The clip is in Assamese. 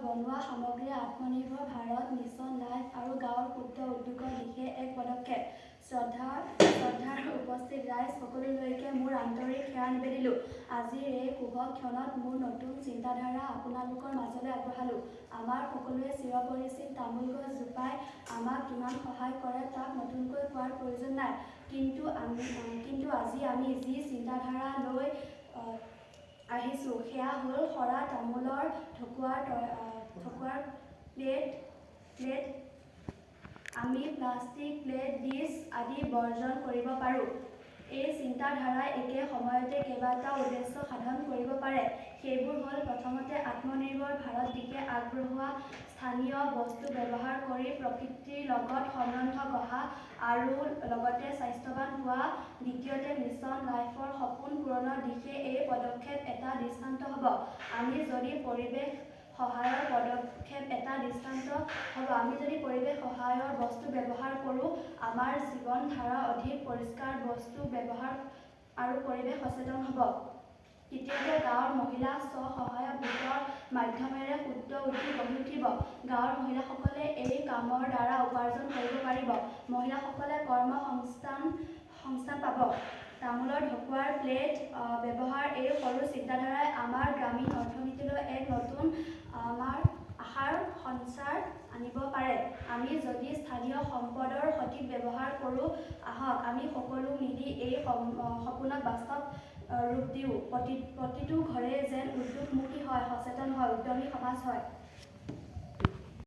বনোৱা সামগ্ৰী আত্মনিৰ্ভৰ ভাৰত মিছন লাইফ আৰু গাঁৱৰ ক্ষুদ্ৰ উদ্যোগৰ দিশে এক পদক্ষেপ। শ্ৰদ্ধাৰ উপস্থিত ৰাইজ সকলোলৈকে মোৰ আন্তৰিক সেৱা নিবেদিলোঁ। আজিৰ এই শুভ ক্ষণত মোৰ নতুন চিন্তাধাৰা আপোনালোকৰ মাজলৈ আগবঢ়ালোঁ। আমাৰ সকলোৱে চিৰপৰিচিত তামোল গছ জোপাই আমাক কিমান সহায় কৰে তাক নতুনকৈ কোৱাৰ প্ৰয়োজন নাই। কিন্তু আজি আমি যি চিন্তাধাৰা লৈ আহিছোঁ সেয়া হ'ল সৰা তামোলৰ ঢকুৱাৰ প্লেট আমি প্লাষ্টিক প্লেট ডিছ আদি বৰ্জন কৰিব পাৰোঁ। এই চিন্তাধাৰাই একে সময়তে কেইবাটাও উদ্দেশ্য সাধন কৰিব পাৰে। সেইবোৰ হ'ল প্ৰথমতে আত্মনিৰ্ভৰ ভাৰত দিশে আগবঢ়োৱা স্থানীয় বস্তু ব্যৱহাৰ কৰি প্ৰকৃতিৰ লগত সম্বন্ধ গঢ়া আৰু লগতে স্বাস্থ্যৱান হোৱা। দ্বিতীয়তে মিছন লাইফৰ সপোন পূৰণৰ দিশে এই পদক্ষেপ এটা দৃষ্টান্ত হ'ব। আমি যদি পৰিৱেশ সহায়ৰ বস্তু ব্যৱহাৰ কৰোঁ, আমাৰ জীৱন ধাৰা অধিক পৰিষ্কাৰ বস্তু ব্যৱহাৰ আৰু পৰিৱেশ সচেতন হ'ব। তৃতীয়তে গাঁৱৰ মহিলা স্ব-সহায়ক গোটৰ মাধ্যমেৰে ক্ষুদ্ৰ উদ্যোগ গঢ়ি উঠিব। গাঁৱৰ মহিলাসকলে এই কামৰ দ্বাৰা উপাৰ্জন কৰিব পাৰিব। মহিলাসকলে কৰ্ম সংস্থান পাব। তামোলৰ ঢকুৱাৰ প্লেট ব্যৱহাৰ এই সৰু চিন্তাধাৰাই আমাৰ গ্ৰামীণ অৰ্থনীতিলৈ এক নতুন আশাৰ সঞ্চাৰ আনিব পাৰে। আমি যদি স্থানীয় সম্পদৰ সঠিক ব্যৱহাৰ কৰোঁ, আহক আমি সকলো মিলি এই সপোনক বাস্তৱ ৰূপ দিওঁ। প্ৰতিটো ঘৰে যেন উদ্যোগমুখী হয়, সচেতন হয়, উদ্যমী সমাজ হয়।